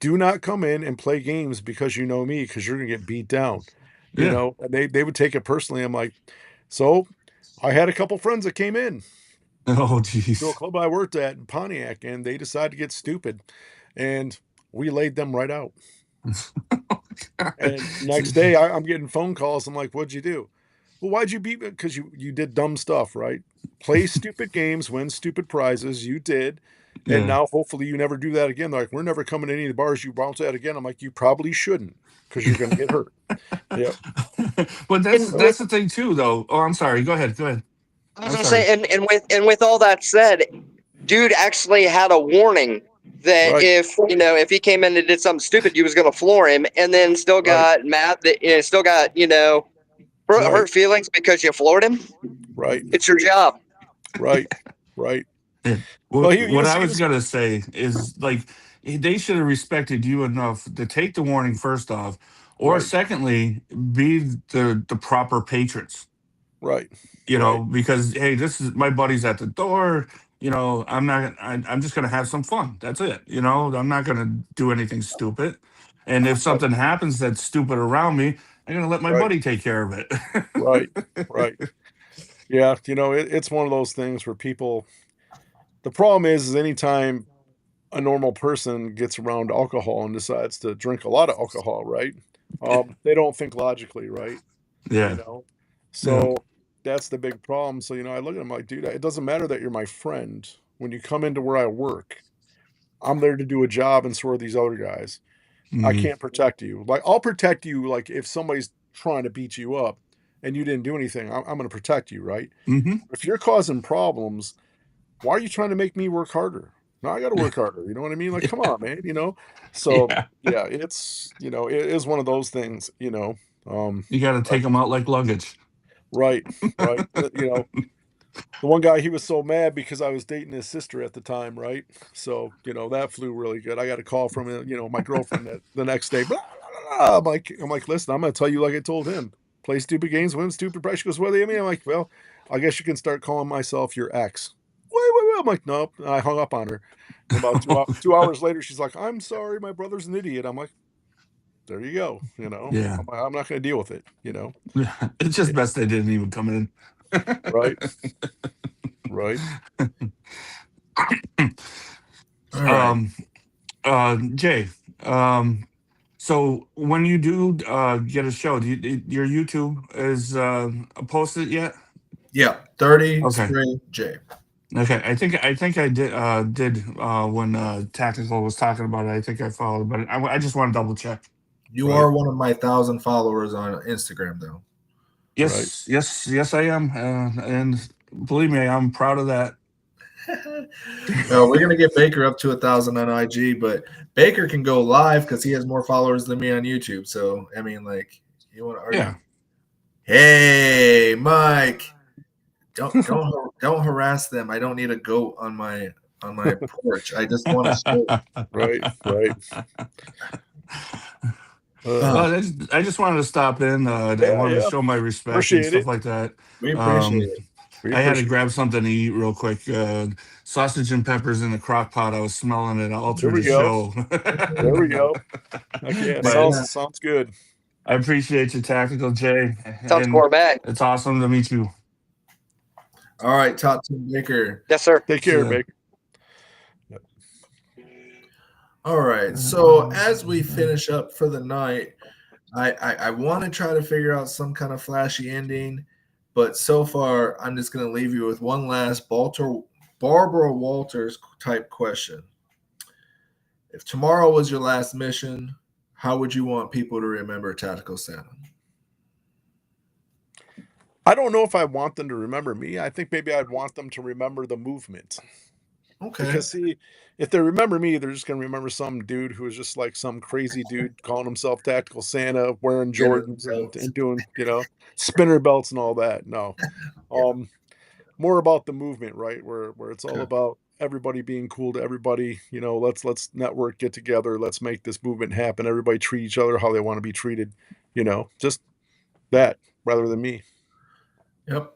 do not come in and play games because you know me, because you're gonna get beat down. Yeah. And they would take it personally. I'm like, so I had a couple friends that came in Oh, to a jeez. club I worked at in Pontiac, and they decided to get stupid, and we laid them right out. And next day, I'm getting phone calls. I'm like, "What'd you do?" "Well, why'd you beat me?" "'Cause you did dumb stuff, right? Play stupid games, win stupid prizes. You did, and Yeah. now hopefully you never do that again." They're like, "We're never coming to any of the bars you bounce at again." I'm like, "You probably shouldn't, because 'cause you're gonna get hurt." Yep. But that's And with the thing too, though. Oh, I'm sorry. Go ahead. Go ahead. I was I'm gonna sorry. say, and with all that said, dude actually had a warning that Right, if he came in and did something stupid, you was gonna floor him, and then still right, got mad that still got right, hurt feelings because you floored him. right, It's your job. right, right. Yeah. Well, What I was gonna say is, like, they should have respected you enough to take the warning first off, or right, secondly, be the proper patrons. right, right, Because hey, this is my buddy's at the door. you know, I'm just gonna have some fun. That's it. You know, I'm not gonna do anything stupid. And if something happens that's stupid around me, I'm gonna let my Right. buddy take care of it. Right. Right. Yeah. You know, it's one of those things where people. The problem is anytime a normal person gets around alcohol and decides to drink a lot of alcohol, right? They don't think logically, right? You Yeah. know, Yeah. so that's the big problem. So, you know, I look at him like, dude, it doesn't matter that you're my friend. When you come into where I work, I'm there to do a job, and so are these other guys. I Mm-hmm. can't protect you. Like, I'll protect you. Like, if somebody's trying to beat you up and you didn't do anything, I'm going to protect you, right? Mm-hmm. If you're causing problems, why are you trying to make me work harder? No, I got to work harder. You know what I mean? Like, come on, man. You know. So Yeah. yeah, it's it is one of those things. You got to But take them out like luggage. right, right. The one guy, he was so mad because I was dating his sister at the time, right? So that flew really good. I got a call from my girlfriend the next day. Blah, blah, blah, blah. I'm like, listen, I'm going to tell you like I told him. Play stupid games, win stupid prize. She goes, what do you mean? I'm like, well, I guess you can start calling myself your ex. Wait. I'm like, nope. And I hung up on her. And about 2 hours later, she's like, I'm sorry, my brother's an idiot. I'm like, there you go. Yeah. I'm not going to deal with it. It's just Yeah, best they didn't even come in. right, right. All right. um, Jay, so when you do get a show, your YouTube is posted yet? Yeah. 30 Okay. spray J. Okay. I think I did when Tactical was talking about it. I think I followed, but I just want to double check. You Right. are one of my 1,000 followers on Instagram, though. Right. Yes, I am, and believe me, I'm proud of that. We're gonna get Baker up to 1,000 on IG, but Baker can go live because he has more followers than me on YouTube. So I mean, like, you want to argue? Yeah. Hey, Mike, don't harass them. I don't need a goat on my porch. I just want to show. Right. Right. Uh, I just wanted to stop in. I Yeah. wanted to Yeah. show my respect and Appreciate stuff it. like that. we appreciate it. We I had to appreciate grab something to eat real quick. Sausage and peppers in the crock pot. I was smelling it all it. There through we the go. show. There we go. Heck yeah. But Yeah. Sounds good. I appreciate you, Tactical Jay, Sounds and gourmet. it's awesome to meet you. All right, Top Team Baker. Yes, sir. Take care, Yeah. Baker. All right. So as we finish up for the night, I want to try to figure out some kind of flashy ending, but so far I'm just going to leave you with one last Barbara Walters type question. If tomorrow was your last mission, how would you want people to remember Tactical Santa? I don't know if I want them to remember me. I think maybe I'd want them to remember the movement. Okay. Because see, if they remember me, they're just gonna remember some dude who was just like some crazy dude calling himself Tactical Santa, wearing Jordans and doing, spinner belts and all that. No. More about the movement, right? Where it's all Okay. about everybody being cool to everybody. Let's network, get together, let's make this movement happen. Everybody treat each other how they want to be treated. Just that rather than me. Yep.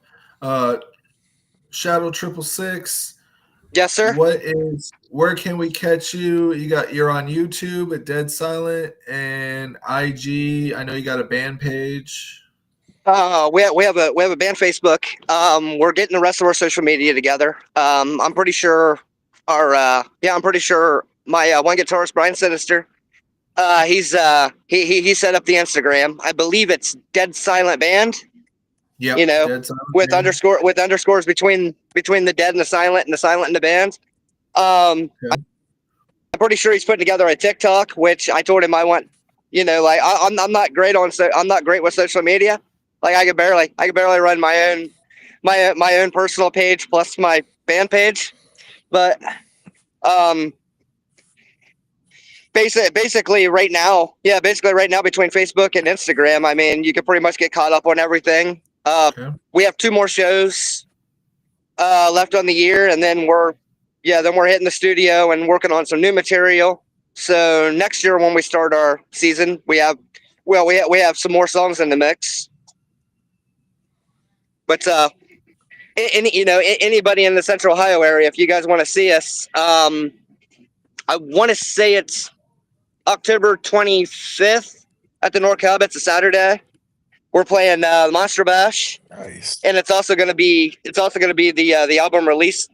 Shadow 666. Yes, sir. Where can we catch you? You're on YouTube at Dead Silent and IG. I know you got a band page. We have a band Facebook. We're getting the rest of our social media together. I'm pretty sure I'm pretty sure my one guitarist Brian Sinister. He set up the Instagram. I believe it's Dead Silent Band. Yep. Dead Silent with Band. underscores between the dead and the silent and the band. Okay. I'm pretty sure he's putting together a TikTok, which I told him I want. I'm not great I'm not great with social media. Like I could barely run my own personal page plus my band page, but basically right now between Facebook and Instagram, I mean, you can pretty much get caught up on everything. Okay. We have 2 more shows left on the year, and then we're hitting the studio and working on some new material. So next year when we start our season, we have some more songs in the mix. But anybody in the Central Ohio area, if you guys want to see us, I want to say it's October 25th at the North Hub. It's a Saturday. We're playing Monster Bash. Nice. And it's also going to be the album release.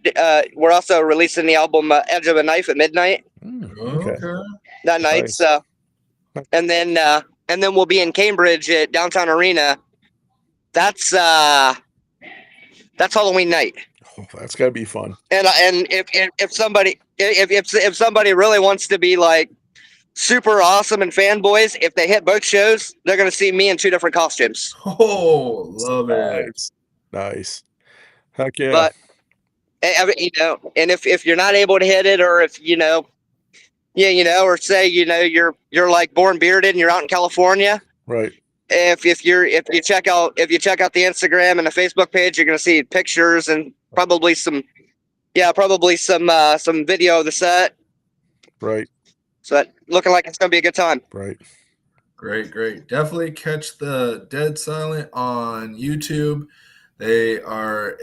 We're also releasing the album Edge of a Knife at midnight Okay. that night. Nice. So, and then we'll be in Cambridge at Downtown Arena. That's Halloween night. Oh, that's gotta be fun. And if somebody really wants to be like super awesome and fanboys, if they hit both shows, they're going to see me in 2 different costumes. Oh, love it. Nice. Heck yeah. But and if you're not able to hit it, or if or say you're like born bearded and you're out in California, Right. if you check out the Instagram and the Facebook page, you're going to see pictures and probably some video of the set. Right. So looking like it's going to be a good time. Right. Great. Definitely catch the Dead Silent on YouTube. They are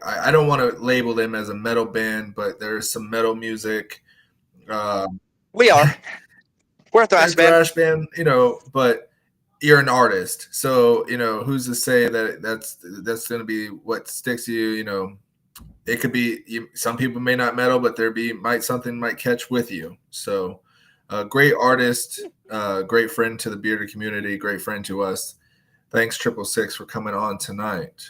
I don't want to label them as a metal band, but there's some metal music. We are. We're a thrash band. But you're an artist. So, who's to say that that's going to be what sticks to you, it could be some people may not metal, but something might catch with you. So, great artist, great friend to the bearded community, great friend to us. Thanks 666 for coming on tonight.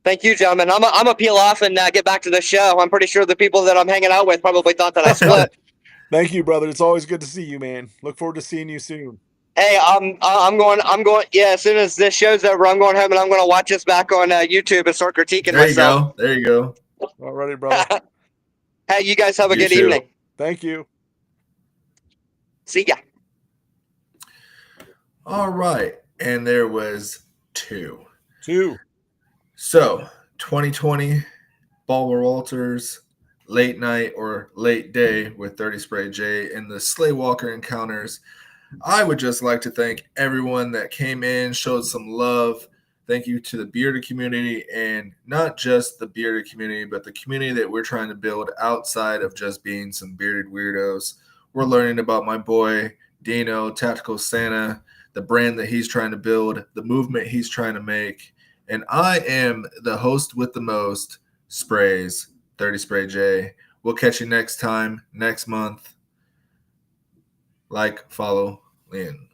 Thank you, gentlemen. I'm gonna peel off and get back to the show. I'm pretty sure the people that I'm hanging out with probably thought that I split. Thank you, brother. It's always good to see you, man. Look forward to seeing you soon. Hey, I'm going. Yeah, as soon as this show's over, I'm going home and I'm going to watch this back on YouTube and start critiquing myself. There you go. All righty, brother. Hey, you guys have a good too. evening. Thank you. See ya. All right. And there was 2. So 2020, Barbara Walters, late night or late day with 30 Spray J and the Sleighwalker encounters. I would just like to thank everyone that came in, showed some love. Thank you to the bearded community, and not just the bearded community, but the community that we're trying to build outside of just being some bearded weirdos. We're learning about my boy, Dino, Tactical Santa, the brand that he's trying to build, the movement he's trying to make. And I am the host with the most, Sprays, 30 Spray J. We'll catch you next time, next month. Like, follow, Lynn.